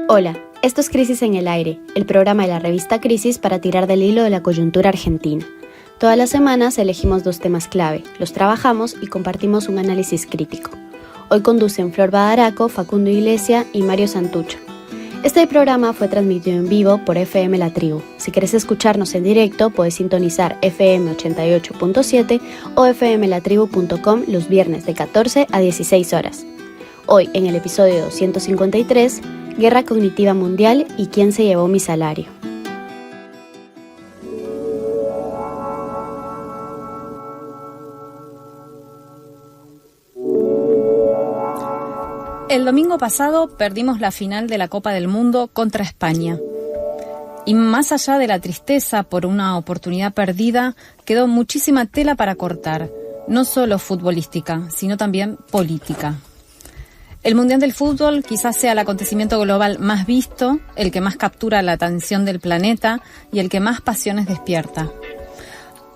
Hola, esto es Crisis en el Aire, el programa de la revista Crisis para tirar del hilo de la coyuntura argentina. Todas las semanas elegimos 2 temas clave, los trabajamos y compartimos un análisis crítico. Hoy conducen Flor Badaraco, Facundo Iglesia y Mario Santucho. Este programa fue transmitido en vivo por FM La Tribu. Si quieres escucharnos en directo, puedes sintonizar FM 88.7 o fmlatribu.com los viernes de 14 a 16 horas. Hoy, en el episodio 253, Guerra Cognitiva Mundial y ¿quién se llevó mi salario? El domingo pasado perdimos la final de la Copa del Mundo contra España. Y más allá de la tristeza por una oportunidad perdida, quedó muchísima tela para cortar, no solo futbolística, sino también política. El Mundial del Fútbol quizás sea el acontecimiento global más visto, el que más captura la atención del planeta y el que más pasiones despierta.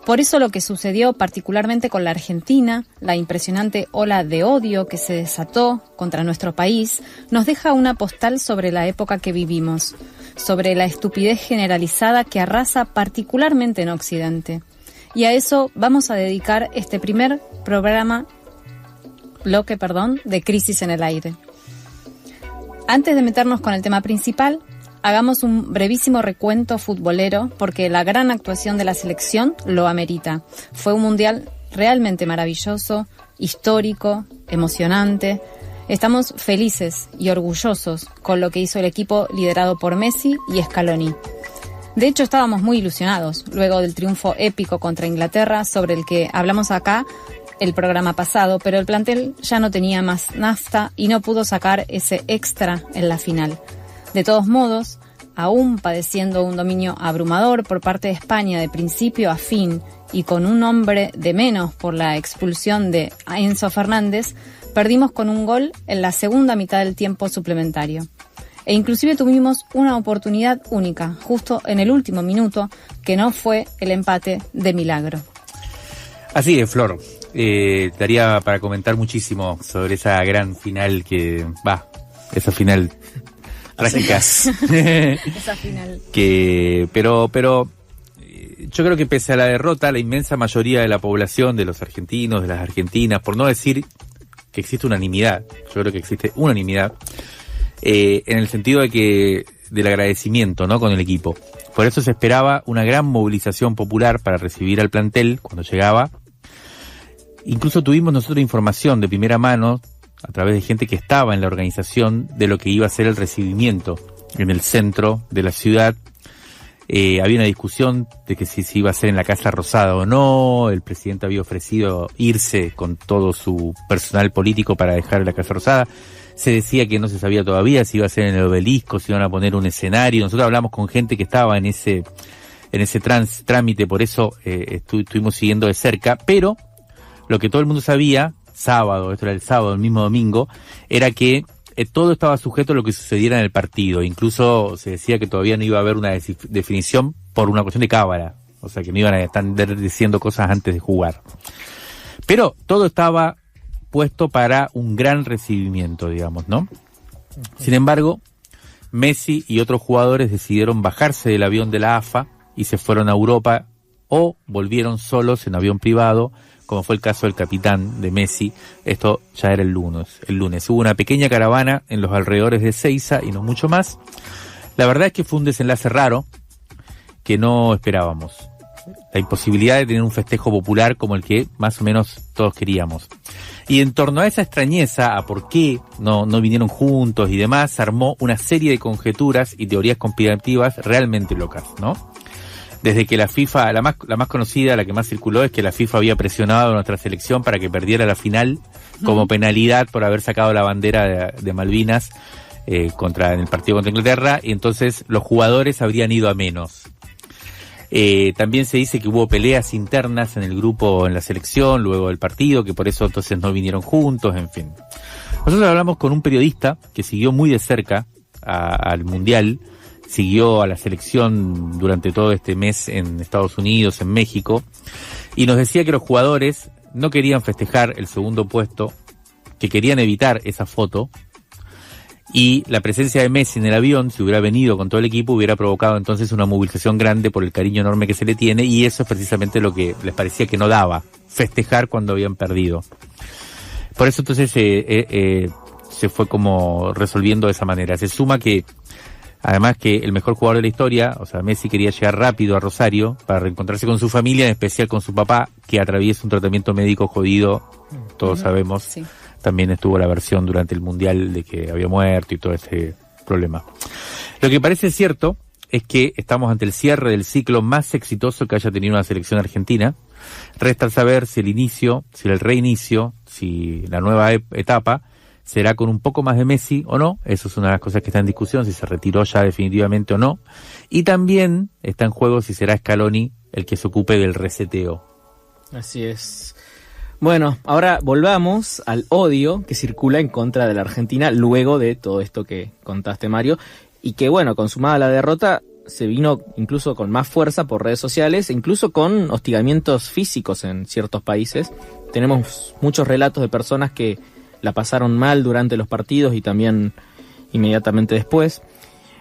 Por eso lo que sucedió particularmente con la Argentina, la impresionante ola de odio que se desató contra nuestro país, nos deja una postal sobre la época que vivimos, sobre la estupidez generalizada que arrasa particularmente en Occidente. Y a eso vamos a dedicar este primer bloque de Crisis en el Aire. Antes de meternos con el tema principal, hagamos un brevísimo recuento futbolero porque la gran actuación de la selección lo amerita. Fue un mundial realmente maravilloso, histórico, emocionante. Estamos felices y orgullosos con lo que hizo el equipo liderado por Messi y Scaloni. De hecho, estábamos muy ilusionados luego del triunfo épico contra Inglaterra, sobre el que hablamos acá el programa pasado, pero el plantel ya no tenía más nafta y no pudo sacar ese extra en la final. De todos modos, aún padeciendo un dominio abrumador por parte de España de principio a fin y con un hombre de menos por la expulsión de Enzo Fernández, perdimos con un gol en la segunda mitad del tiempo suplementario. E inclusive tuvimos una oportunidad única, justo en el último minuto, que no fue el empate de milagro. Así es, Flor. Daría para comentar muchísimo sobre esa gran final esa final trágica. Esa final. Pero yo creo que pese a la derrota, la inmensa mayoría de la población, de los argentinos, de las argentinas, por no decir que existe unanimidad, yo creo que existe unanimidad, en el sentido del agradecimiento, ¿no?, con el equipo. Por eso se esperaba una gran movilización popular para recibir al plantel cuando llegaba. Incluso tuvimos nosotros información de primera mano, a través de gente que estaba en la organización, de lo que iba a ser el recibimiento en el centro de la ciudad. Había una discusión de que si se iba a hacer en la Casa Rosada o no. El presidente había ofrecido irse con todo su personal político para dejar la Casa Rosada. Se decía que no se sabía todavía si iba a ser en el Obelisco, si iban a poner un escenario. Nosotros hablamos con gente que estaba en ese trámite, por eso estuvimos siguiendo de cerca, pero lo que todo el mundo sabía, esto era el sábado, el mismo domingo, era que todo estaba sujeto a lo que sucediera en el partido. Incluso se decía que todavía no iba a haber una definición por una cuestión de cábala, o sea que no iban a estar diciendo cosas antes de jugar. Pero todo estaba puesto para un gran recibimiento, digamos, ¿no? Sin embargo, Messi y otros jugadores decidieron bajarse del avión de la AFA y se fueron a Europa o volvieron solos en avión privado, como fue el caso del capitán de Messi. Esto ya era el lunes. Hubo una pequeña caravana en los alrededores de Ezeiza y no mucho más. La verdad es que fue un desenlace raro que no esperábamos. La imposibilidad de tener un festejo popular como el que más o menos todos queríamos. Y en torno a esa extrañeza, a por qué no vinieron juntos y demás, se armó una serie de conjeturas y teorías conspirativas realmente locas, ¿no? Desde que la FIFA, la más conocida, la que más circuló, es que la FIFA había presionado a nuestra selección para que perdiera la final como penalidad por haber sacado la bandera de Malvinas en el partido contra Inglaterra, y entonces los jugadores habrían ido a menos. También se dice que hubo peleas internas en el grupo, en la selección, luego del partido, que por eso entonces no vinieron juntos, en fin. Nosotros hablamos con un periodista que siguió muy de cerca al Mundial, siguió a la selección durante todo este mes en Estados Unidos, en México, y nos decía que los jugadores no querían festejar el segundo puesto, que querían evitar esa foto, Y la presencia de Messi en el avión, si hubiera venido con todo el equipo, hubiera provocado entonces una movilización grande por el cariño enorme que se le tiene, y eso es precisamente lo que les parecía que no daba, festejar cuando habían perdido. Por eso entonces se fue como resolviendo de esa manera. Se suma que, además, que el mejor jugador de la historia, o sea, Messi, quería llegar rápido a Rosario para reencontrarse con su familia, en especial con su papá, que atraviesa un tratamiento médico jodido, todos sabemos. Sí. También estuvo la versión durante el Mundial de que había muerto y todo ese problema. Lo que parece cierto es que estamos ante el cierre del ciclo más exitoso que haya tenido una selección argentina. Resta saber si el inicio, si el reinicio, si la nueva etapa será con un poco más de Messi o no. Eso es una de las cosas que está en discusión, si se retiró ya definitivamente o no. Y también está en juego si será Scaloni el que se ocupe del reseteo. Así es. Bueno, ahora volvamos al odio que circula en contra de la Argentina luego de todo esto que contaste, Mario, y que, bueno, consumada la derrota, se vino incluso con más fuerza por redes sociales, e incluso con hostigamientos físicos en ciertos países. Tenemos muchos relatos de personas que la pasaron mal durante los partidos y también inmediatamente después.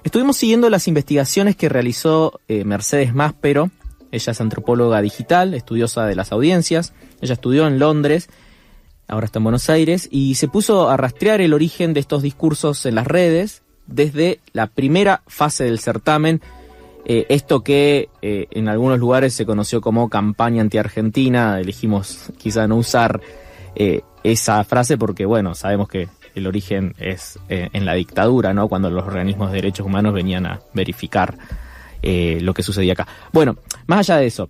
Estuvimos siguiendo las investigaciones que realizó Mercedes Máspero. Ella es antropóloga digital, estudiosa de las audiencias. Ella estudió en Londres, ahora está en Buenos Aires, y se puso a rastrear el origen de estos discursos en las redes desde la primera fase del certamen. Esto que en algunos lugares se conoció como campaña anti-argentina. Elegimos quizá no usar esa frase porque, bueno, sabemos que el origen es en la dictadura, ¿no? Cuando los organismos de derechos humanos venían a verificar lo que sucedía acá. Bueno, más allá de eso,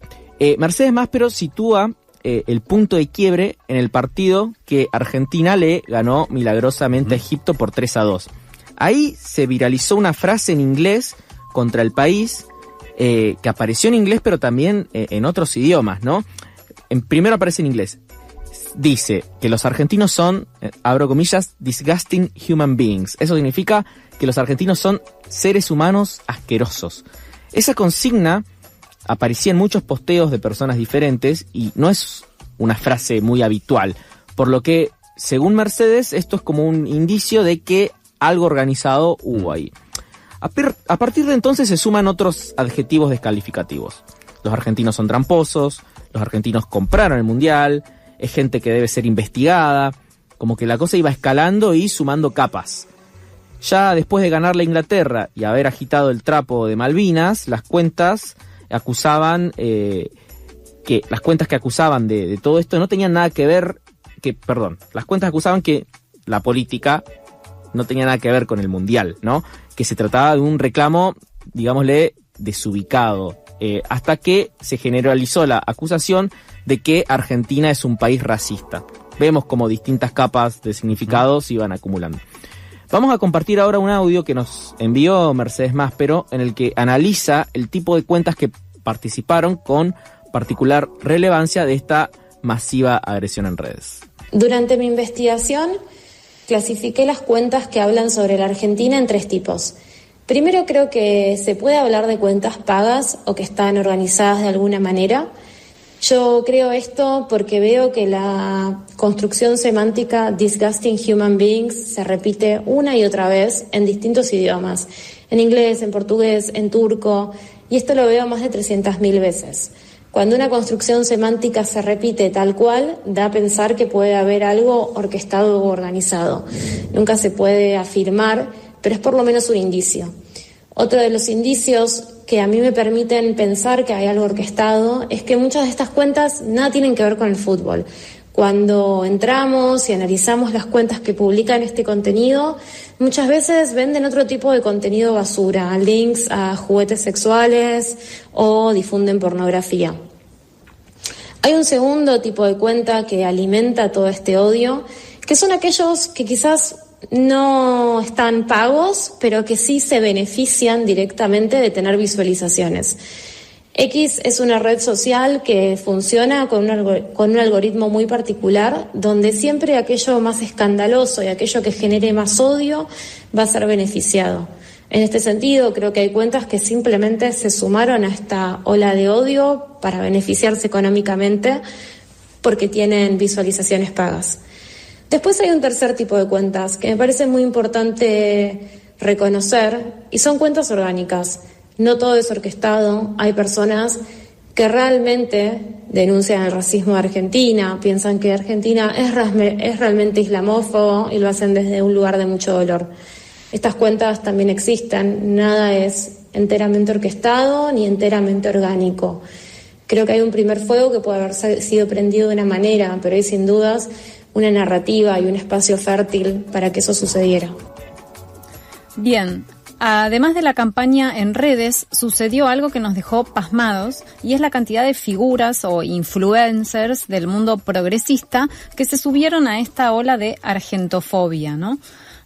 Mercedes Máspero sitúa el punto de quiebre en el partido que Argentina le ganó milagrosamente a Egipto por 3-2. Ahí se viralizó una frase en inglés contra el país, que apareció en inglés pero también en otros idiomas, ¿no? Primero aparece en inglés. Dice que los argentinos son, abro comillas, disgusting human beings. Eso significa que los argentinos son seres humanos asquerosos. Esa consigna aparecía en muchos posteos de personas diferentes y no es una frase muy habitual, por lo que, según Mercedes, esto es como un indicio de que algo organizado hubo ahí. A partir de entonces se suman otros adjetivos descalificativos. Los argentinos son tramposos, los argentinos compraron el Mundial, es gente que debe ser investigada, como que la cosa iba escalando y sumando capas. Ya después de ganar la Inglaterra y haber agitado el trapo de Malvinas, las cuentas acusaban las cuentas que acusaban de todo esto no tenían nada que ver, las cuentas acusaban que la política no tenía nada que ver con el Mundial, ¿no? Que se trataba de un reclamo, digámosle, desubicado, hasta que se generalizó la acusación de que Argentina es un país racista. Vemos como distintas capas de significados iban acumulando. Vamos a compartir ahora un audio que nos envió Mercedes Máspero, en el que analiza el tipo de cuentas que participaron con particular relevancia de esta masiva agresión en redes. Durante mi investigación, clasifiqué las cuentas que hablan sobre la Argentina en 3 tipos. Primero, creo que se puede hablar de cuentas pagas o que están organizadas de alguna manera. Yo creo esto porque veo que la construcción semántica disgusting human beings se repite una y otra vez en distintos idiomas, en inglés, en portugués, en turco, y esto lo veo más de 300.000 veces. Cuando una construcción semántica se repite tal cual, da a pensar que puede haber algo orquestado o organizado. Nunca se puede afirmar, pero es por lo menos un indicio. Otro de los indicios que a mí me permiten pensar que hay algo orquestado es que muchas de estas cuentas nada tienen que ver con el fútbol. Cuando entramos y analizamos las cuentas que publican este contenido, muchas veces venden otro tipo de contenido basura, links a juguetes sexuales o difunden pornografía. Hay un segundo tipo de cuenta que alimenta todo este odio, que son aquellos que quizás no están pagos, pero que sí se benefician directamente de tener visualizaciones. X es una red social que funciona con un algoritmo muy particular, donde siempre aquello más escandaloso y aquello que genere más odio va a ser beneficiado. En este sentido, creo que hay cuentas que simplemente se sumaron a esta ola de odio para beneficiarse económicamente porque tienen visualizaciones pagas. Después hay un tercer tipo de cuentas que me parece muy importante reconocer, y son cuentas orgánicas. No todo es orquestado, hay personas que realmente denuncian el racismo de Argentina, piensan que Argentina es realmente islamófobo y lo hacen desde un lugar de mucho dolor. Estas cuentas también existen, nada es enteramente orquestado ni enteramente orgánico. Creo que hay un primer fuego que puede haber sido prendido de una manera, pero hay sin dudas una narrativa y un espacio fértil para que eso sucediera. Bien, además de la campaña en redes, sucedió algo que nos dejó pasmados, y es la cantidad de figuras o influencers del mundo progresista que se subieron a esta ola de argentofobia, ¿no?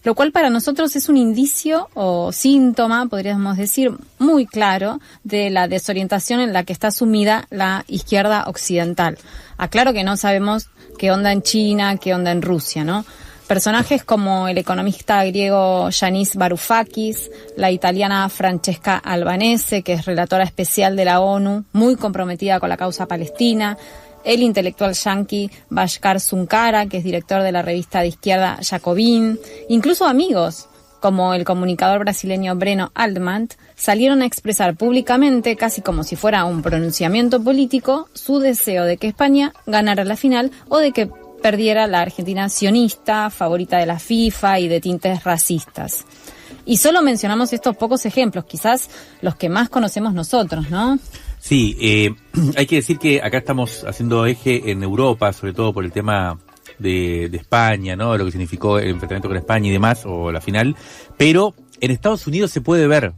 Lo cual para nosotros es un indicio o síntoma, podríamos decir, muy claro de la desorientación en la que está sumida la izquierda occidental. Aclaro que no sabemos qué onda en China, qué onda en Rusia, ¿no? Personajes como el economista griego Yanis Varoufakis, la italiana Francesca Albanese, que es relatora especial de la ONU, muy comprometida con la causa palestina, el intelectual yanqui Bhaskar Sunkara, que es director de la revista de izquierda Jacobin, incluso amigos como el comunicador brasileño Breno Altman, salieron a expresar públicamente, casi como si fuera un pronunciamiento político, su deseo de que España ganara la final o de que perdiera la Argentina sionista, favorita de la FIFA y de tintes racistas. Y solo mencionamos estos pocos ejemplos, quizás los que más conocemos nosotros, ¿no? Sí, hay que decir que acá estamos haciendo eje en Europa, sobre todo por el tema de España, ¿no? Lo que significó el enfrentamiento con España y demás, o la final. Pero en Estados Unidos se puede ver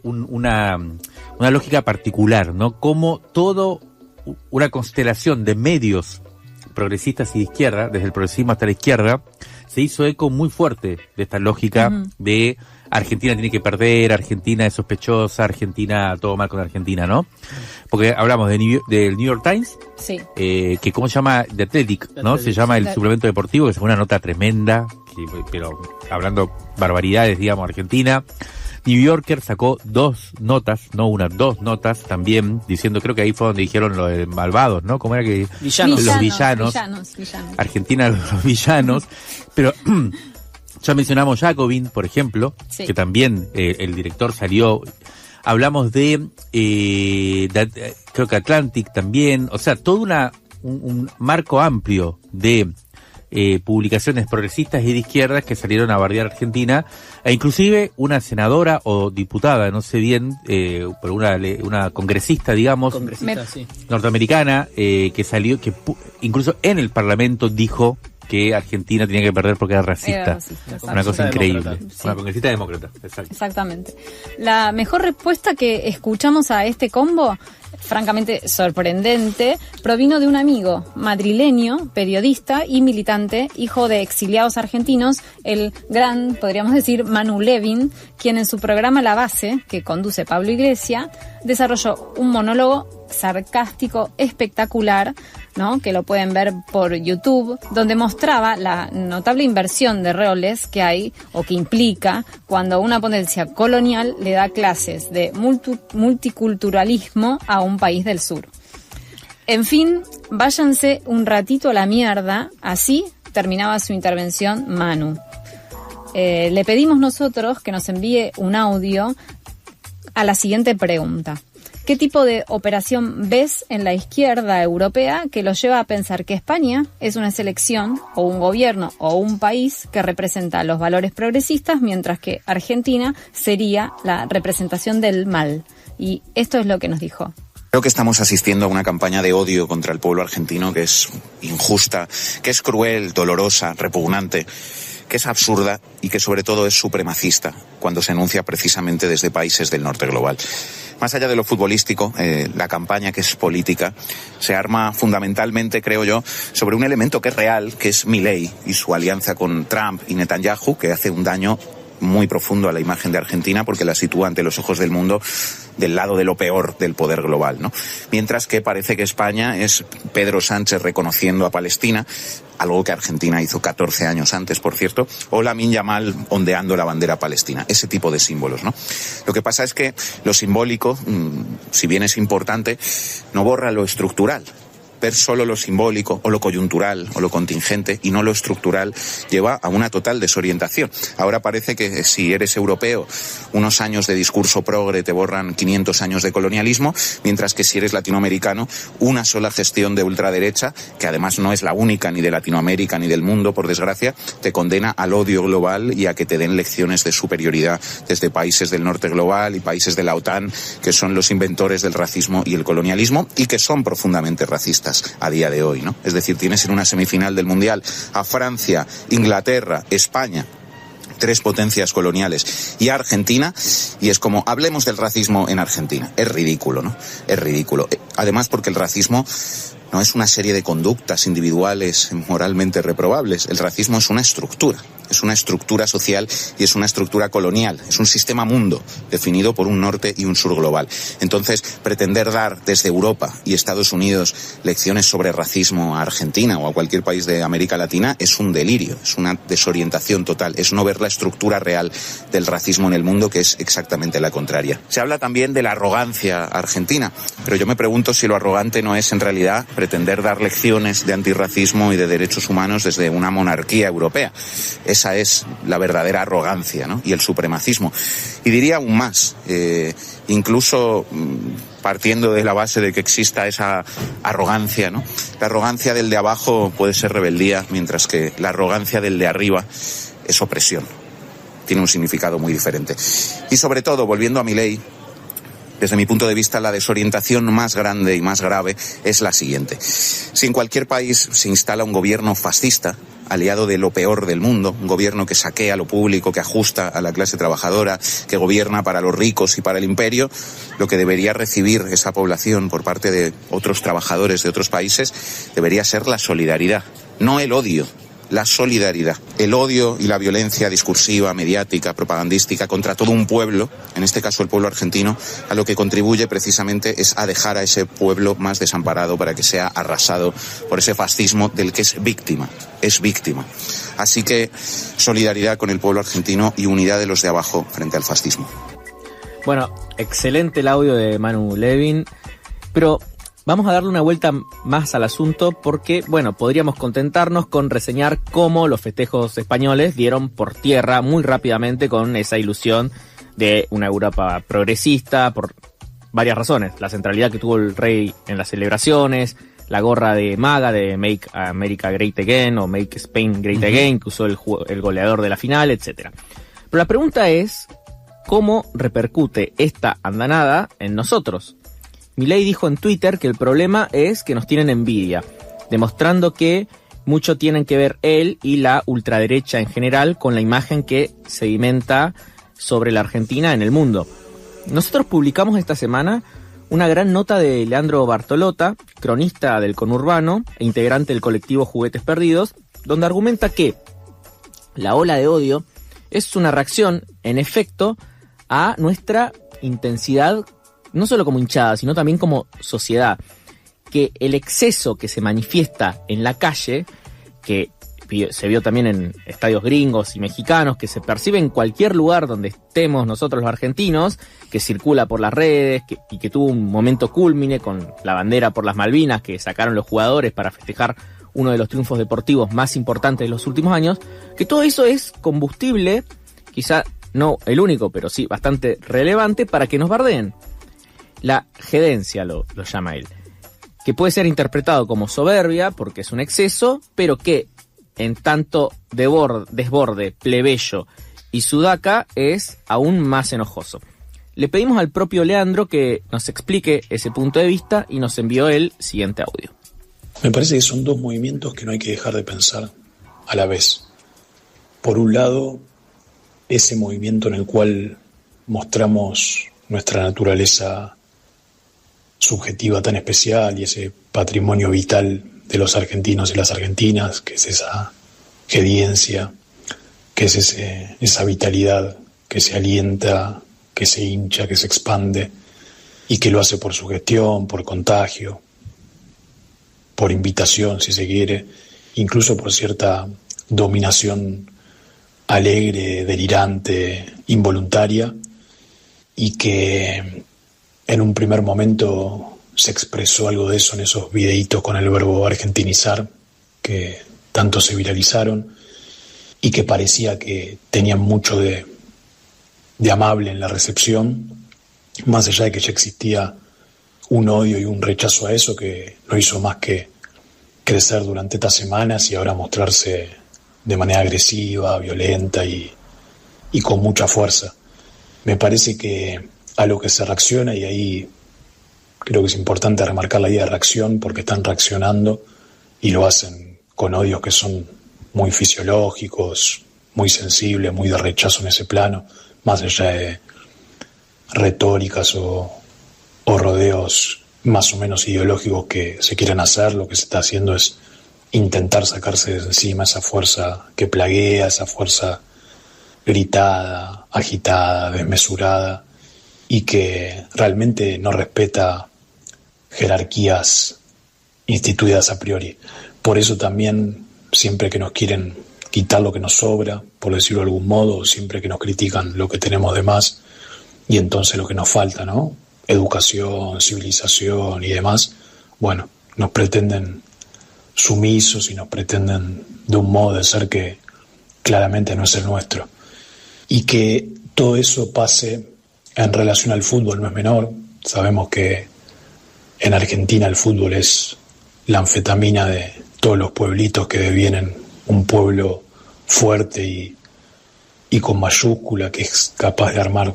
una lógica particular, ¿no? Como todo una constelación de medios progresistas y de izquierda, desde el progresismo hasta la izquierda, se hizo eco muy fuerte de esta lógica de Argentina tiene que perder, Argentina es sospechosa, Argentina, todo mal con Argentina, ¿no? Porque hablamos del New York Times, sí, que ¿cómo se llama? The Athletic, ¿no? Se llama el suplemento deportivo, que es una nota tremenda, pero hablando barbaridades, digamos, Argentina. New Yorker sacó dos notas también, diciendo, creo que ahí fue donde dijeron lo de malvados, ¿no? ¿Cómo era que? Los villanos. Argentina, los villanos. Pero ya mencionamos Jacobin, por ejemplo, sí, que también el director salió. Hablamos de creo que Atlantic también. O sea, todo un marco amplio de publicaciones progresistas y de izquierdas que salieron a bardear Argentina, e inclusive una senadora o diputada, no sé bien, pero una congresista, digamos, sí, norteamericana, que salió, que incluso en el Parlamento dijo que Argentina tenía que perder porque era racista. Una cosa increíble. Sí. Una congresista demócrata, exacto. Exactamente. La mejor respuesta que escuchamos a este combo, francamente sorprendente, provino de un amigo madrileño, periodista y militante, hijo de exiliados argentinos, el gran, podríamos decir, Manu Levin, quien en su programa La Base, que conduce Pablo Iglesias, desarrolló un monólogo sarcástico espectacular, ¿no? Que lo pueden ver por YouTube, donde mostraba la notable inversión de roles que hay o que implica cuando una potencia colonial le da clases de multiculturalismo a un país del sur. En fin, váyanse un ratito a la mierda, así terminaba su intervención Manu. Le pedimos nosotros que nos envíe un audio a la siguiente pregunta. ¿Qué tipo de operación ves en la izquierda europea que los lleva a pensar que España es una selección o un gobierno o un país que representa los valores progresistas, mientras que Argentina sería la representación del mal? Y esto es lo que nos dijo. Creo que estamos asistiendo a una campaña de odio contra el pueblo argentino que es injusta, que es cruel, dolorosa, repugnante, que es absurda y que sobre todo es supremacista cuando se enuncia precisamente desde países del norte global. Más allá de lo futbolístico, la campaña, que es política, se arma fundamentalmente, creo yo, sobre un elemento que es real, que es Milei y su alianza con Trump y Netanyahu, que hace un daño muy profundo a la imagen de Argentina porque la sitúa ante los ojos del mundo del lado de lo peor del poder global, ¿no? Mientras que parece que España es Pedro Sánchez reconociendo a Palestina, algo que Argentina hizo 14 años antes, por cierto, o Lamine Yamal ondeando la bandera palestina, ese tipo de símbolos, ¿no? Lo que pasa es que lo simbólico, si bien es importante, no borra lo estructural. ver solo lo simbólico o lo coyuntural o lo contingente y no lo estructural lleva a una total desorientación. Ahora parece que si eres europeo, unos años de discurso progre te borran 500 años de colonialismo, mientras que si eres latinoamericano, una sola gestión de ultraderecha, que además no es la única ni de Latinoamérica ni del mundo, por desgracia, te condena al odio global y a que te den lecciones de superioridad desde países del norte global y países de la OTAN, que son los inventores del racismo y el colonialismo y que son profundamente racistas a día de hoy, ¿no? Es decir, tienes en una semifinal del Mundial a Francia, Inglaterra, España, 3 potencias coloniales, y a Argentina, y es como, hablemos del racismo en Argentina. Es ridículo, ¿no? Es ridículo. Además, porque el racismo no es una serie de conductas individuales moralmente reprobables. El racismo es una estructura social y es una estructura colonial. Es un sistema mundo definido por un norte y un sur global. Entonces, pretender dar desde Europa y Estados Unidos lecciones sobre racismo a Argentina o a cualquier país de América Latina es un delirio, es una desorientación total, es no ver la estructura real del racismo en el mundo, que es exactamente la contraria. Se habla también de la arrogancia argentina, pero yo me pregunto si lo arrogante no es en realidad pretender dar lecciones de antirracismo y de derechos humanos desde una monarquía europea. Esa es la verdadera arrogancia, ¿no? Y el supremacismo. Y diría aún más, incluso partiendo de la base de que exista esa arrogancia, ¿no? La arrogancia del de abajo puede ser rebeldía, mientras que la arrogancia del de arriba es opresión. Tiene un significado muy diferente. Y sobre todo, volviendo a Milei, desde mi punto de vista, la desorientación más grande y más grave es la siguiente. Si en cualquier país se instala un gobierno fascista, aliado de lo peor del mundo, un gobierno que saquea lo público, que ajusta a la clase trabajadora, que gobierna para los ricos y para el imperio, lo que debería recibir esa población por parte de otros trabajadores de otros países debería ser la solidaridad, no el odio. La solidaridad. El odio y la violencia discursiva, mediática, propagandística contra todo un pueblo, en este caso el pueblo argentino, a lo que contribuye precisamente es a dejar a ese pueblo más desamparado para que sea arrasado por ese fascismo del que es víctima. Es víctima. Así que solidaridad con el pueblo argentino y unidad de los de abajo frente al fascismo. Bueno, excelente el audio de Manu Levin, pero vamos a darle una vuelta más al asunto porque, bueno, podríamos contentarnos con reseñar cómo los festejos españoles dieron por tierra muy rápidamente con esa ilusión de una Europa progresista por varias razones. La centralidad que tuvo el rey en las celebraciones, la gorra de MAGA, de Make America Great Again o Make Spain Great Again, que usó el goleador de la final, etc. Pero la pregunta es, ¿cómo repercute esta andanada en nosotros? Milei dijo en Twitter que el problema es que nos tienen envidia, demostrando que mucho tienen que ver él y la ultraderecha en general con la imagen que sedimenta sobre la Argentina en el mundo. Nosotros publicamos esta semana una gran nota de Leandro Bartolota, cronista del Conurbano e integrante del colectivo Juguetes Perdidos, donde argumenta que la ola de odio es una reacción, en efecto, a nuestra intensidad, no solo como hinchada, sino también como sociedad. Que el exceso que se manifiesta en la calle, que se vio también en estadios gringos y mexicanos, que se percibe en cualquier lugar donde estemos nosotros los argentinos, que circula por las redes y que tuvo un momento cúlmine con la bandera por las Malvinas que sacaron los jugadores para festejar uno de los triunfos deportivos más importantes de los últimos años, que todo eso es combustible, quizá no el único, pero sí bastante relevante para que nos bardeen. La jedencia lo llama él, que puede ser interpretado como soberbia porque es un exceso, pero que en tanto desborde, plebeyo y sudaca es aún más enojoso. Le pedimos al propio Leandro que nos explique ese punto de vista y nos envió el siguiente audio. Me parece que son dos movimientos que no hay que dejar de pensar a la vez. Por un lado, ese movimiento en el cual mostramos nuestra naturaleza subjetiva tan especial y ese patrimonio vital de los argentinos y las argentinas, que es esa jediencia, que es esa vitalidad que se alienta, que se hincha, que se expande y que lo hace por sugestión, por contagio, por invitación, si se quiere, incluso por cierta dominación alegre, delirante, involuntaria, y que en un primer momento se expresó algo de eso en esos videitos con el verbo argentinizar, que tanto se viralizaron y que parecía que tenían mucho de amable en la recepción, más allá de que ya existía un odio y un rechazo a eso que no hizo más que crecer durante estas semanas y ahora mostrarse de manera agresiva, violenta y con mucha fuerza. Me parece que a lo que se reacciona, y ahí creo que es importante remarcar la idea de reacción, porque están reaccionando y lo hacen con odios que son muy fisiológicos, muy sensibles, muy de rechazo en ese plano, más allá de retóricas o rodeos más o menos ideológicos que se quieren hacer. Lo que se está haciendo es intentar sacarse de encima esa fuerza que plaguea, esa fuerza gritada, agitada, desmesurada y que realmente no respeta jerarquías instituidas a priori. Por eso también, siempre que nos quieren quitar lo que nos sobra, por decirlo de algún modo, siempre que nos critican lo que tenemos de más y entonces lo que nos falta, ¿no? Educación, civilización y demás, bueno, nos pretenden sumisos y nos pretenden de un modo de ser que claramente no es el nuestro. Y que todo eso pase en relación al fútbol no es menor. Sabemos que en Argentina el fútbol es la anfetamina de todos los pueblitos que devienen un pueblo fuerte y con mayúscula, que es capaz de armar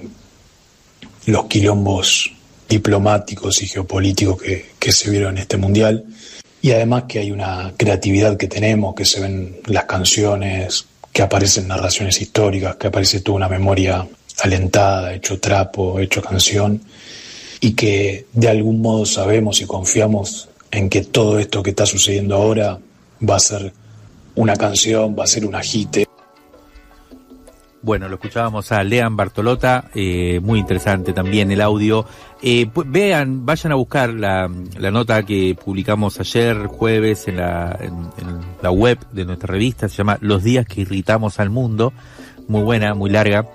los quilombos diplomáticos y geopolíticos que se vieron en este mundial. Y además que hay una creatividad que tenemos, que se ven las canciones, que aparecen narraciones históricas, que aparece toda una memoria alentada, hecho trapo, hecho canción, y que de algún modo sabemos y confiamos en que todo esto que está sucediendo ahora va a ser una canción, va a ser un agite. Bueno, lo escuchábamos a Lean Bartolota, muy interesante también el audio. Vayan a buscar la nota que publicamos ayer, jueves, en la web de nuestra revista, se llama Los días que irritamos al mundo, muy buena, muy larga,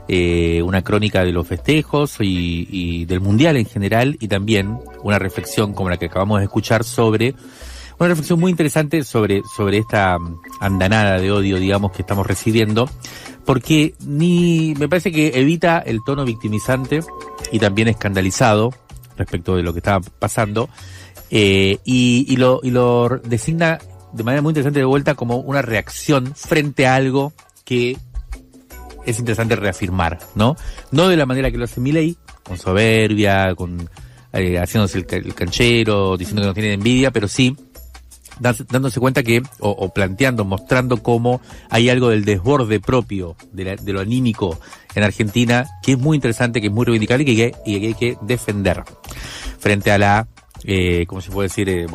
una crónica de los festejos y del mundial en general, y también una reflexión como la que acabamos de escuchar una reflexión muy interesante sobre esta andanada de odio, digamos, que estamos recibiendo, porque me parece que evita el tono victimizante y también escandalizado respecto de lo que estaba pasando, y lo designa de manera muy interesante de vuelta como una reacción frente a algo que es interesante reafirmar, ¿no? No de la manera que lo hace Milei, con soberbia, haciéndose el canchero, diciendo que no tiene envidia, pero sí dándose cuenta que, o planteando, mostrando cómo hay algo del desborde propio de lo anímico en Argentina, que es muy interesante, que es muy reivindicable y que hay que defender frente a la, ¿cómo se puede decir?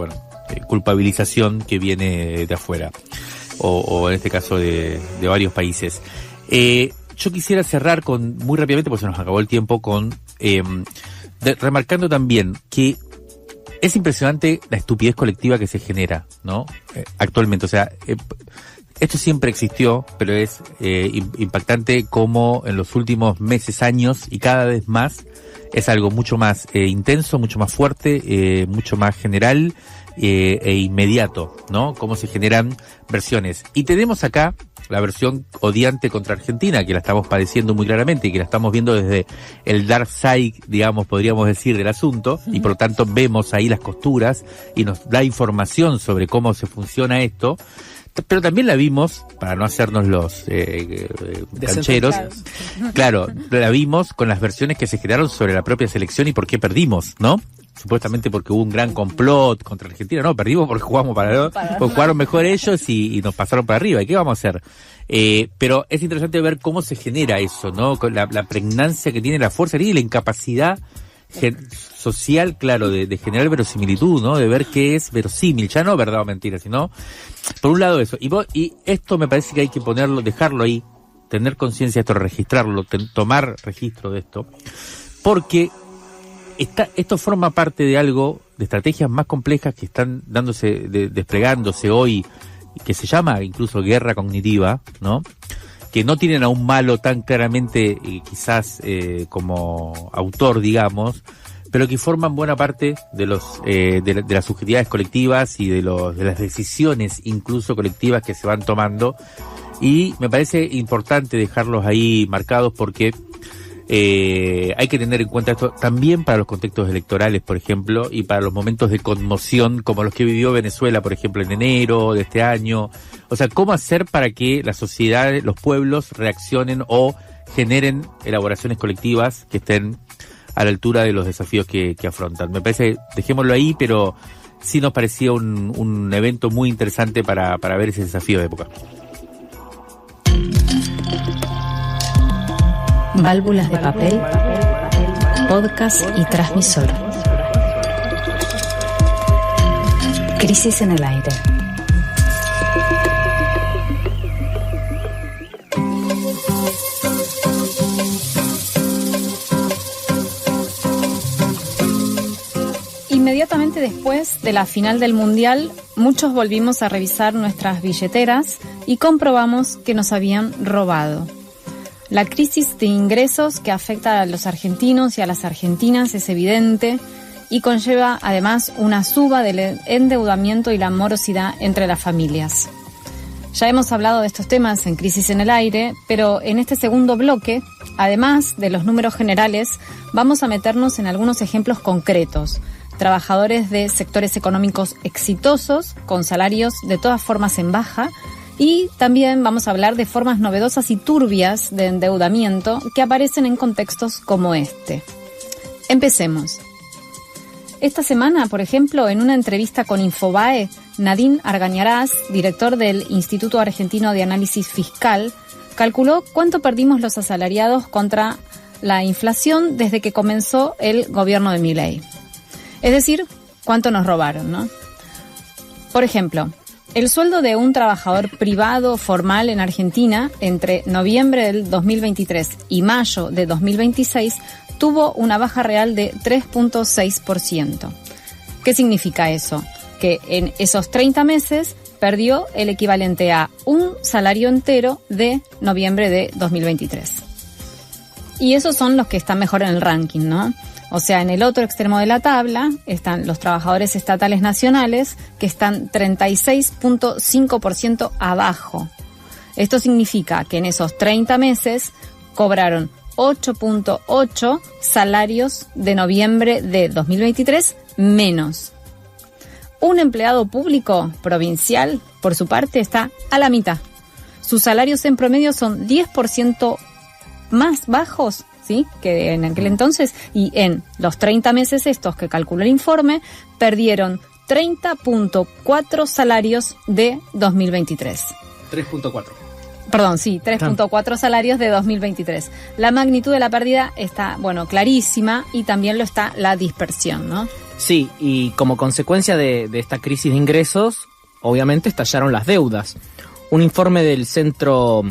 Culpabilización que viene de afuera, o en este caso de varios países. Yo quisiera cerrar muy rápidamente, porque se nos acabó el tiempo, remarcando también que es impresionante la estupidez colectiva que se genera, ¿no? Actualmente, o sea, esto siempre existió, pero es impactante como en los últimos meses, años, y cada vez más es algo mucho más intenso, mucho más fuerte, mucho más general e inmediato, ¿no? Cómo se generan versiones. Y tenemos acá la versión odiante contra Argentina, que la estamos padeciendo muy claramente y que la estamos viendo desde el dark side, digamos, podríamos decir, del asunto, y por lo tanto vemos ahí las costuras y nos da información sobre cómo se funciona esto, pero también la vimos, para no hacernos los cancheros, claro, la vimos con las versiones que se generaron sobre la propia selección y por qué perdimos, ¿no? Supuestamente porque hubo un gran complot contra Argentina. No, perdimos porque jugamos porque jugaron mejor ellos y nos pasaron para arriba. ¿Y qué vamos a hacer? Pero es interesante ver cómo se genera eso, ¿no? Con la pregnancia que tiene la fuerza y la incapacidad social, claro, de generar verosimilitud, ¿no? De ver qué es verosímil, ya no verdad o mentira, sino, por un lado eso. Y esto me parece que hay que dejarlo ahí, tener conciencia de esto, registrarlo, tomar registro de esto, porque esto forma parte de algo, de estrategias más complejas que están desplegándose hoy, que se llama incluso guerra cognitiva, ¿no? Que no tienen a un malo tan claramente, quizás como autor, digamos, pero que forman buena parte de de las subjetividades colectivas y de las decisiones incluso colectivas que se van tomando, y me parece importante dejarlos ahí marcados porque hay que tener en cuenta esto también para los contextos electorales, por ejemplo, y para los momentos de conmoción como los que vivió Venezuela, por ejemplo, en enero de este año. O sea, cómo hacer para que la sociedad, los pueblos reaccionen o generen elaboraciones colectivas que estén a la altura de los desafíos que afrontan. Me parece, dejémoslo ahí, pero sí nos parecía un evento muy interesante para ver ese desafío de época. Válvulas de papel, podcast y transmisor. Crisis en el aire. Inmediatamente después de la final del Mundial, muchos volvimos a revisar nuestras billeteras y comprobamos que nos habían robado. La crisis de ingresos que afecta a los argentinos y a las argentinas es evidente y conlleva además una suba del endeudamiento y la morosidad entre las familias. Ya hemos hablado de estos temas en Crisis en el Aire, pero en este segundo bloque, además de los números generales, vamos a meternos en algunos ejemplos concretos. Trabajadores de sectores económicos exitosos, con salarios de todas formas en baja, y también vamos a hablar de formas novedosas y turbias de endeudamiento que aparecen en contextos como este. Empecemos. Esta semana, por ejemplo, en una entrevista con Infobae, Nadine Argañarás, director del Instituto Argentino de Análisis Fiscal, calculó cuánto perdimos los asalariados contra la inflación desde que comenzó el gobierno de Milei. Es decir, cuánto nos robaron, ¿no? Por ejemplo, el sueldo de un trabajador privado formal en Argentina entre noviembre del 2023 y mayo de 2026 tuvo una baja real de 3.6%. ¿Qué significa eso? Que en esos 30 meses perdió el equivalente a un salario entero de noviembre de 2023. Y esos son los que están mejor en el ranking, ¿no? O sea, en el otro extremo de la tabla están los trabajadores estatales nacionales, que están 36.5% abajo. Esto significa que en esos 30 meses cobraron 8.8 salarios de noviembre de 2023 menos. Un empleado público provincial, por su parte, está a la mitad. Sus salarios en promedio son 10% más bajos, ¿sí?, que en aquel entonces, y en los 30 meses estos que calculó el informe, perdieron 30.4 salarios de 2023. 3.4. Perdón, sí, 3.4 salarios de 2023. La magnitud de la pérdida está, clarísima, y también lo está la dispersión, ¿no? Sí, y como consecuencia de esta crisis de ingresos, obviamente estallaron las deudas. Un informe del Centro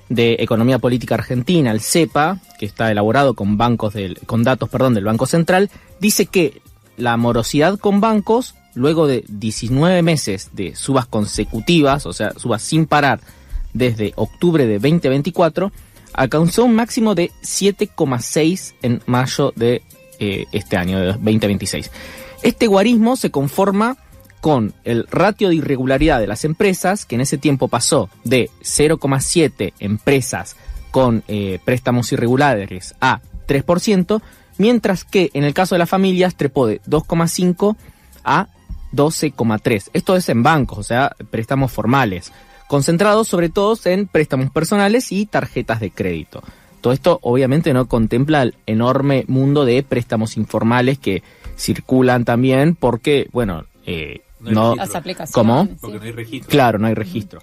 de Economía Política Argentina, el CEPA, que está elaborado con datos del Banco Central, dice que la morosidad con bancos, luego de 19 meses de subas consecutivas, o sea, subas sin parar desde octubre de 2024, alcanzó un máximo de 7,6 en mayo de este año, de 2026. Este guarismo se conforma con el ratio de irregularidad de las empresas, que en ese tiempo pasó de 0,7 empresas con préstamos irregulares a 3%, mientras que en el caso de las familias trepó de 2,5 a 12,3. Esto es en bancos, o sea, préstamos formales, concentrados sobre todo en préstamos personales y tarjetas de crédito. Todo esto obviamente no contempla el enorme mundo de préstamos informales que circulan también porque, las aplicaciones. ¿Cómo? Porque no hay registro. Claro, no hay registro.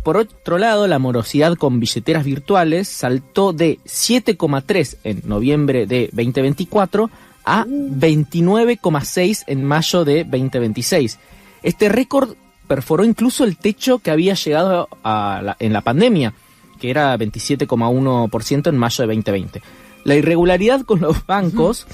Por otro lado, la morosidad con billeteras virtuales saltó de 7,3 en noviembre de 2024 a 29,6 en mayo de 2026. Este récord perforó incluso el techo que había llegado en la pandemia, que era 27,1% en mayo de 2020. La irregularidad con los bancos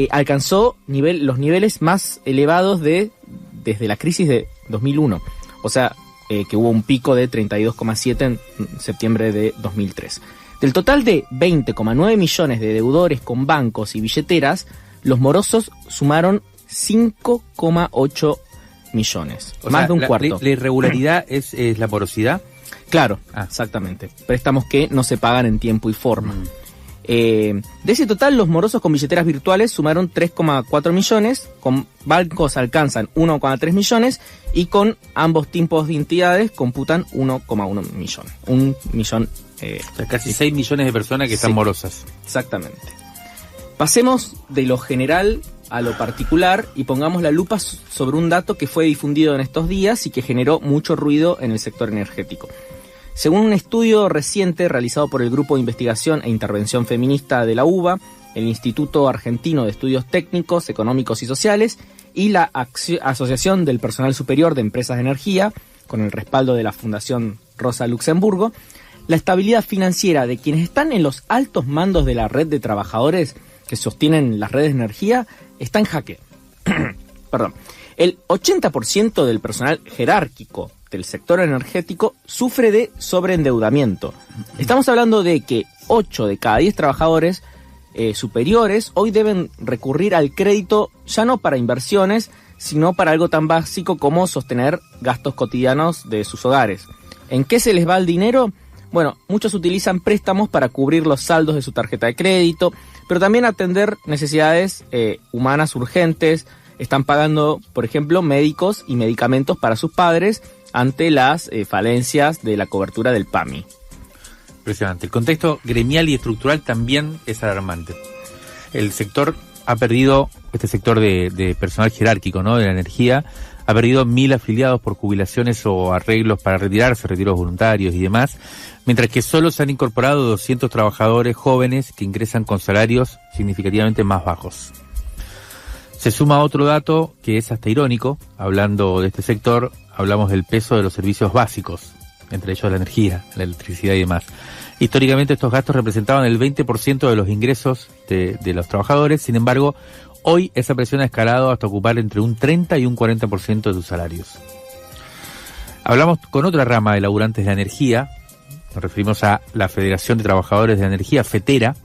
alcanzó los niveles más elevados desde la crisis de 2001. O sea, que hubo un pico de 32,7 en septiembre de 2003. Del total de 20,9 millones de deudores con bancos y billeteras, Los morosos sumaron 5,8 millones, más de un cuarto. La irregularidad es la morosidad. Claro, exactamente. Préstamos que no se pagan en tiempo y forma. De ese total, los morosos con billeteras virtuales sumaron 3,4 millones, con bancos alcanzan 1,3 millones y con ambos tipos de entidades computan 1,1 millón. Un millón. O sea, casi 6 millones de personas que están morosas. Exactamente. Pasemos de lo general a lo particular y pongamos la lupa sobre un dato que fue difundido en estos días y que generó mucho ruido en el sector energético. Según un estudio reciente realizado por el Grupo de Investigación e Intervención Feminista de la UBA, el Instituto Argentino de Estudios Técnicos, Económicos y Sociales y la Asociación del Personal Superior de Empresas de Energía, con el respaldo de la Fundación Rosa Luxemburgo, la estabilidad financiera de quienes están en los altos mandos de la red de trabajadores que sostienen las redes de energía está en jaque. Perdón. El 80% del personal jerárquico del sector energético sufre de sobreendeudamiento. Estamos hablando de que 8 de cada 10 trabajadores superiores hoy deben recurrir al crédito ya no para inversiones, sino para algo tan básico como sostener gastos cotidianos de sus hogares. ¿En qué se les va el dinero? Bueno, muchos utilizan préstamos para cubrir los saldos de su tarjeta de crédito, pero también atender necesidades humanas urgentes. Están pagando, por ejemplo, médicos y medicamentos para sus padres ante las falencias de la cobertura del PAMI. Impresionante. El contexto gremial y estructural también es alarmante. El sector ha perdido, este sector de personal jerárquico, ¿no?, de la energía, ha perdido 1.000 afiliados por jubilaciones o arreglos para retirarse, retiros voluntarios y demás, mientras que solo se han incorporado 200 trabajadores jóvenes que ingresan con salarios significativamente más bajos. Se suma otro dato que es hasta irónico. Hablando de este sector, hablamos del peso de los servicios básicos, entre ellos la energía, la electricidad y demás. Históricamente estos gastos representaban el 20% de los ingresos de los trabajadores. Sin embargo, hoy esa presión ha escalado hasta ocupar entre un 30 y un 40% de sus salarios. Hablamos con otra rama de laburantes de la energía, nos referimos a la Federación de Trabajadores de la Energía, FETERA,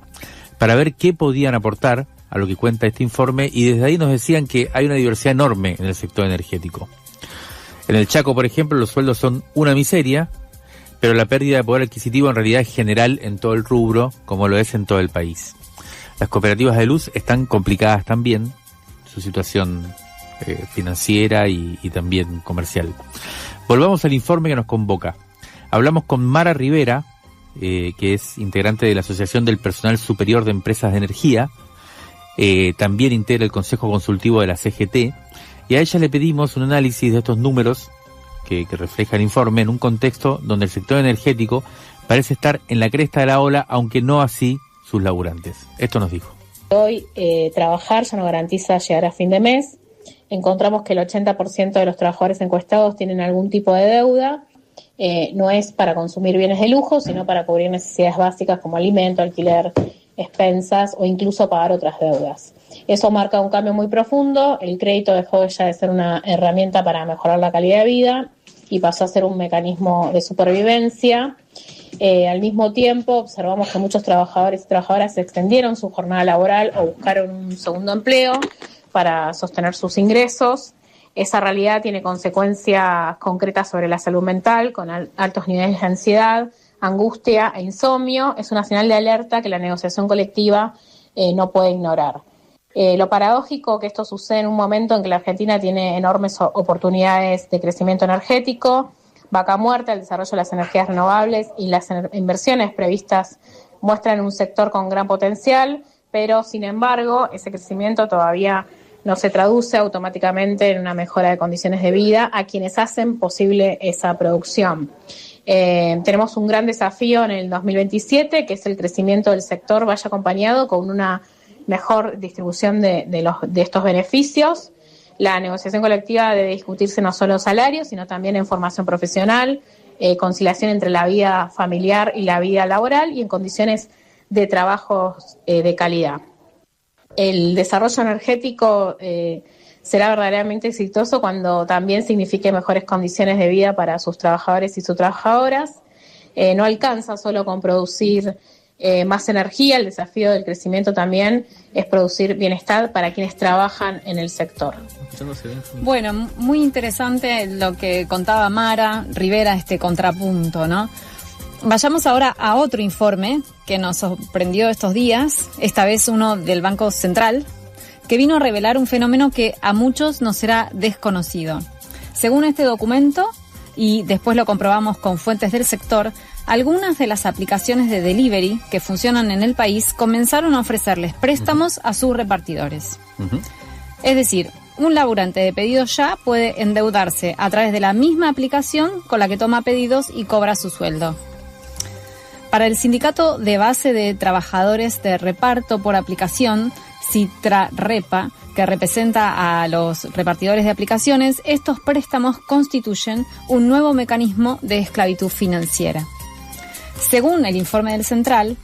para ver qué podían aportar a lo que cuenta este informe, y desde ahí nos decían que hay una diversidad enorme en el sector energético. En el Chaco, por ejemplo, los sueldos son una miseria, pero la pérdida de poder adquisitivo en realidad es general en todo el rubro, como lo es en todo el país. Las cooperativas de luz están complicadas también, su situación financiera y también comercial. Volvamos al informe que nos convoca. Hablamos con Mara Rivera, que es integrante de la Asociación del Personal Superior de Empresas de Energía, también integra el Consejo Consultivo de la CGT, y a ella le pedimos un análisis de estos números que refleja el informe en un contexto donde el sector energético parece estar en la cresta de la ola, aunque no así sus laburantes. Esto nos dijo. Hoy trabajar ya no garantiza llegar a fin de mes. Encontramos que el 80% de los trabajadores encuestados tienen algún tipo de deuda. No es para consumir bienes de lujo, sino para cubrir necesidades básicas como alimento, alquiler, expensas o incluso pagar otras deudas. Eso marca un cambio muy profundo. El crédito dejó ya de ser una herramienta para mejorar la calidad de vida y pasó a ser un mecanismo de supervivencia. Al mismo tiempo, observamos que muchos trabajadores y trabajadoras extendieron su jornada laboral o buscaron un segundo empleo para sostener sus ingresos. Esa realidad tiene consecuencias concretas sobre la salud mental, con altos niveles de ansiedad, angustia e insomnio. Es una señal de alerta que la negociación colectiva no puede ignorar. Lo paradójico que esto sucede en un momento en que la Argentina tiene enormes oportunidades de crecimiento energético, vaca muerta, el desarrollo de las energías renovables y las inversiones previstas muestran un sector con gran potencial, pero sin embargo ese crecimiento todavía no se traduce automáticamente en una mejora de condiciones de vida a quienes hacen posible esa producción. Tenemos un gran desafío en el 2027, que es el crecimiento del sector vaya acompañado con una mejor distribución de estos beneficios. La negociación colectiva debe discutirse no solo salarios, sino también en formación profesional, conciliación entre la vida familiar y la vida laboral y en condiciones de trabajo de calidad. El desarrollo energético será verdaderamente exitoso cuando también signifique mejores condiciones de vida para sus trabajadores y sus trabajadoras. No alcanza solo con producir más energía. El desafío del crecimiento también es producir bienestar para quienes trabajan en el sector. Bueno, muy interesante lo que contaba Mara Rivera, este contrapunto, ¿no? Vayamos ahora a otro informe que nos sorprendió estos días, esta vez uno del Banco Central, que vino a revelar un fenómeno que a muchos nos será desconocido. Según este documento, y después lo comprobamos con fuentes del sector, algunas de las aplicaciones de delivery que funcionan en el país comenzaron a ofrecerles préstamos a sus repartidores. Es decir, un laburante de pedido ya puede endeudarse a través de la misma aplicación con la que toma pedidos y cobra su sueldo. Para el Sindicato de Base de Trabajadores de Reparto por Aplicación, CITRAREPA, que representa a los repartidores de aplicaciones, estos préstamos constituyen un nuevo mecanismo de esclavitud financiera. Según el informe del Central,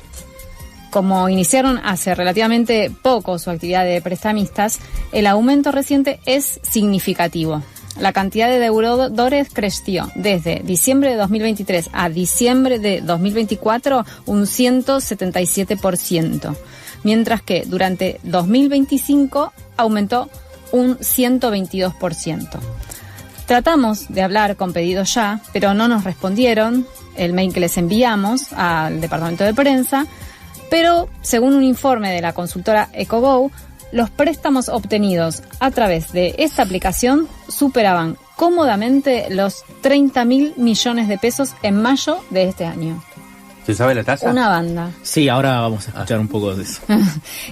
como iniciaron hace relativamente poco su actividad de prestamistas, el aumento reciente es significativo. La cantidad de deudores creció desde diciembre de 2023 a diciembre de 2024 un 177%, mientras que durante 2025 aumentó un 122%. Tratamos de hablar con Pedido Ya, pero no nos respondieron el mail que les enviamos al departamento de prensa, pero según un informe de la consultora EcoGo, los préstamos obtenidos a través de esta aplicación superaban cómodamente los 30.000 millones de pesos en mayo de este año. ¿Se sabe la tasa? Una banda. Sí, ahora vamos a escuchar un poco de eso.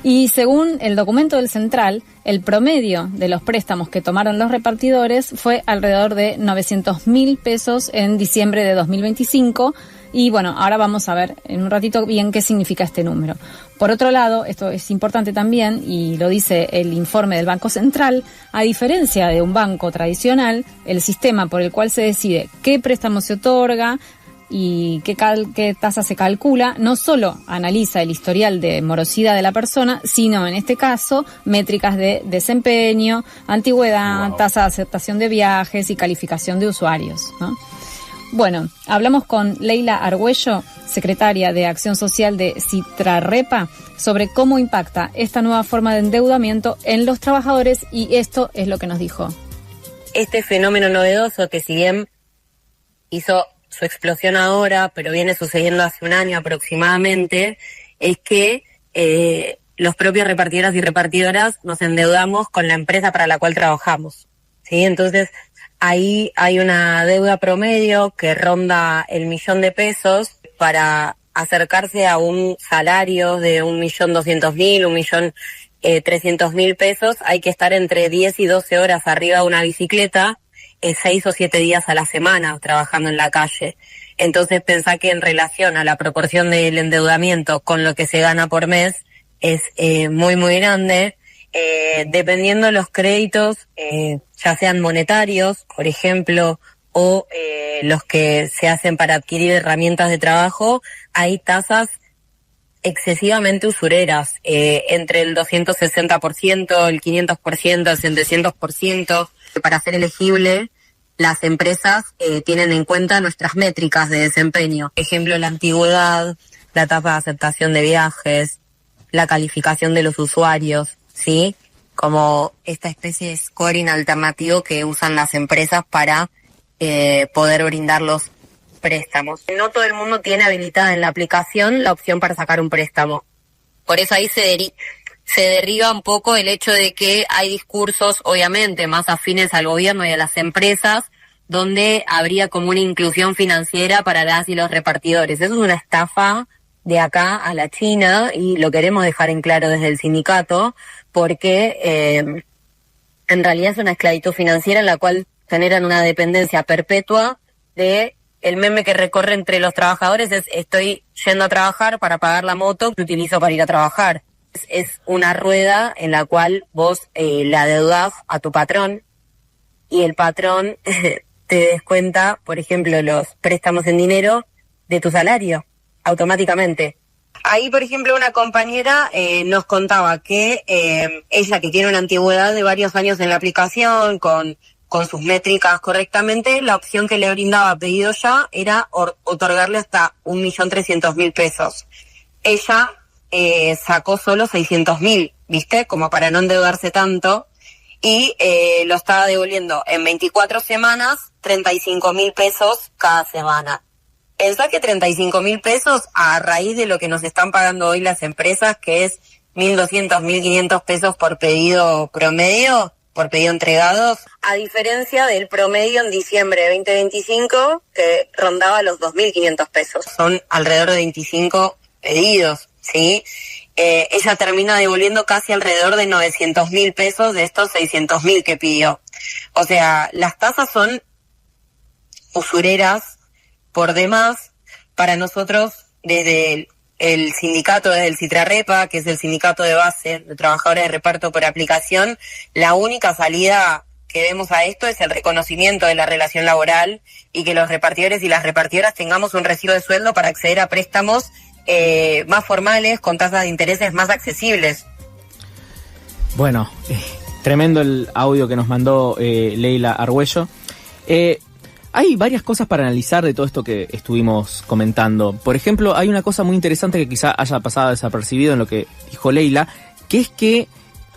Y según el documento del Central, el promedio de los préstamos que tomaron los repartidores fue alrededor de 900.000 pesos en diciembre de 2025. Y bueno, ahora vamos a ver en un ratito bien qué significa este número. Por otro lado, esto es importante también, y lo dice el informe del Banco Central, a diferencia de un banco tradicional, el sistema por el cual se decide qué préstamo se otorga y qué tasa se calcula, no solo analiza el historial de morosidad de la persona, sino en este caso métricas de desempeño, antigüedad, tasa de aceptación de viajes y calificación de usuarios, ¿no? Bueno, hablamos con Leila Argüello, secretaria de Acción Social de CITRAREPA, sobre cómo impacta esta nueva forma de endeudamiento en los trabajadores, y esto es lo que nos dijo. Este fenómeno novedoso, que si bien hizo su explosión ahora, pero viene sucediendo hace un año aproximadamente, es que los propios repartidores y repartidoras nos endeudamos con la empresa para la cual trabajamos, ¿sí? Entonces, ahí hay una deuda promedio que ronda el 1.000.000 de pesos. Para acercarse a un salario de 1.200.000, 1.300.000 pesos, hay que estar entre 10 y 12 horas arriba de una bicicleta, 6 o 7 días a la semana trabajando en la calle. Entonces pensá que en relación a la proporción del endeudamiento con lo que se gana por mes es muy, muy grande. Dependiendo de los créditos, ya sean monetarios, por ejemplo, o los que se hacen para adquirir herramientas de trabajo, hay tasas excesivamente usureras, entre el 260%, el 500%, el 700%. Para ser elegible, las empresas tienen en cuenta nuestras métricas de desempeño. Por ejemplo, la antigüedad, la tasa de aceptación de viajes, la calificación de los usuarios, ¿sí? Como esta especie de scoring alternativo que usan las empresas para poder brindar los préstamos. No todo el mundo tiene habilitada en la aplicación la opción para sacar un préstamo. Por eso ahí se derriba un poco el hecho de que hay discursos, obviamente, más afines al gobierno y a las empresas, donde habría como una inclusión financiera para las y los repartidores. Eso es una estafa de acá a la China, y lo queremos dejar en claro desde el sindicato, porque en realidad es una esclavitud financiera en la cual generan una dependencia perpetua de el meme que recorre entre los trabajadores es: estoy yendo a trabajar para pagar la moto que utilizo para ir a trabajar. Es una rueda en la cual vos la deudás a tu patrón, y el patrón te descuenta, por ejemplo, los préstamos en dinero de tu salario automáticamente. Ahí, por ejemplo, una compañera nos contaba que ella, que tiene una antigüedad de varios años en la aplicación, con sus métricas correctamente, la opción que le brindaba Pedido Ya era otorgarle hasta 1.300.000 pesos. ella sacó solo 600.000, ¿viste? Como para no endeudarse tanto, y lo estaba devolviendo en 24 semanas, 35.000 pesos cada semana. Pensá que 35.000 pesos a raíz de lo que nos están pagando hoy las empresas, que es 1.200, 1.500 pesos por pedido promedio, por pedido entregados, a diferencia del promedio en diciembre de 2025, que rondaba los 2.500 pesos. Son alrededor de 25 pedidos, ¿sí? Ella termina devolviendo casi alrededor de 900.000 pesos de estos 600.000 que pidió. O sea, las tasas son usureras por demás. Para nosotros, desde el sindicato, desde el Citrarepa, que es el sindicato de base de trabajadores de reparto por aplicación, la única salida que vemos a esto es el reconocimiento de la relación laboral y que los repartidores y las repartidoras tengamos un recibo de sueldo para acceder a préstamos más formales, con tasas de intereses más accesibles. Bueno, tremendo el audio que nos mandó Leila Argüello. Hay varias cosas para analizar de todo esto que estuvimos comentando. Por ejemplo, hay una cosa muy interesante que quizá haya pasado desapercibido en lo que dijo Leila, que es que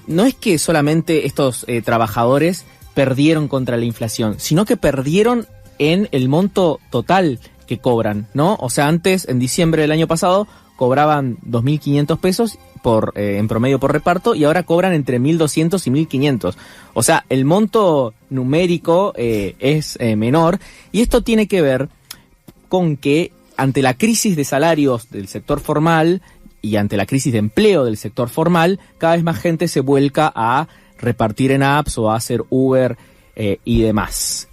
no es que solamente estos trabajadores perdieron contra la inflación, sino que perdieron en el monto total que cobran, ¿no? O sea, antes, en diciembre del año pasado, cobraban 2.500 pesos en promedio por reparto, y ahora cobran entre 1.200 y 1.500. O sea, el monto numérico es menor, y esto tiene que ver con que ante la crisis de salarios del sector formal y ante la crisis de empleo del sector formal, cada vez más gente se vuelca a repartir en apps o a hacer Uber y demás.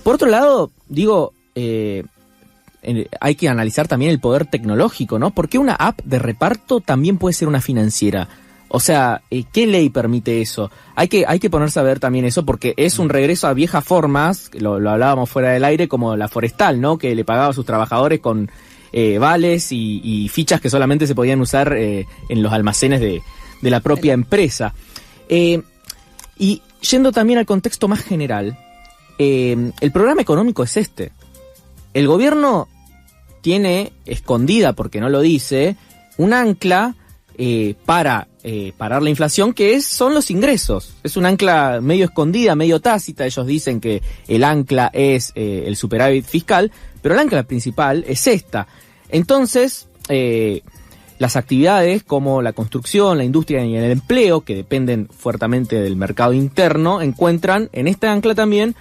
Por otro lado, digo, hay que analizar también el poder tecnológico, ¿no? Porque una app de reparto también puede ser una financiera. O sea, ¿qué ley permite eso? Hay que ponerse a ver también eso, porque es un regreso a viejas formas, lo hablábamos fuera del aire, como la forestal, ¿no? Que le pagaba a sus trabajadores con vales y fichas que solamente se podían usar en los almacenes de la propia empresa. Y yendo también al contexto más general, el programa económico es este. El gobierno tiene escondida, porque no lo dice, un ancla para parar la inflación, que son los ingresos. Es un ancla medio escondida, medio tácita. Ellos dicen que el ancla es el superávit fiscal, pero el ancla principal es esta. Entonces, las actividades como la construcción, la industria y el empleo, que dependen fuertemente del mercado interno, encuentran en este ancla también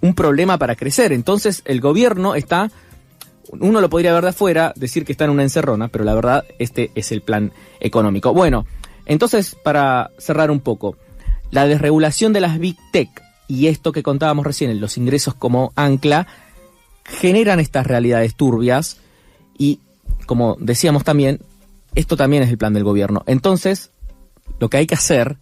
un problema para crecer. Entonces el gobierno está, uno lo podría ver de afuera, decir que está en una encerrona, pero la verdad este es el plan económico. Bueno, entonces, para cerrar un poco, la desregulación de las Big Tech y esto que contábamos recién, los ingresos como ancla, generan estas realidades turbias y, como decíamos también, esto también es el plan del gobierno. Entonces, lo que hay que hacer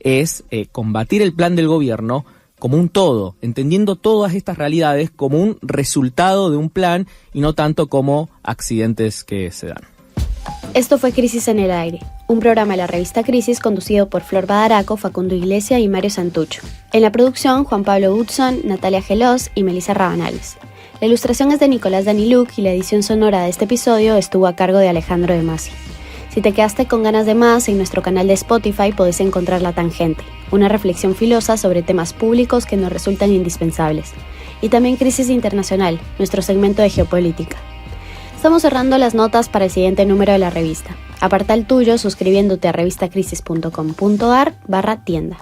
es combatir el plan del gobierno como un todo, entendiendo todas estas realidades como un resultado de un plan y no tanto como accidentes que se dan. Esto fue Crisis en el Aire, un programa de la revista Crisis conducido por Flor Badaraco, Facundo Iglesia y Mario Santucho. En la producción, Juan Pablo Hudson, Natalia Geloz y Melissa Rabanales. La ilustración es de Nicolás Daniluk y la edición sonora de este episodio estuvo a cargo de Alejandro de Masi. Si te quedaste con ganas de más, en nuestro canal de Spotify podés encontrar La Tangente, una reflexión filosa sobre temas públicos que nos resultan indispensables. Y también Crisis Internacional, nuestro segmento de geopolítica. Estamos cerrando las notas para el siguiente número de la revista. Aparta el tuyo suscribiéndote a revistacrisis.com.ar/tienda.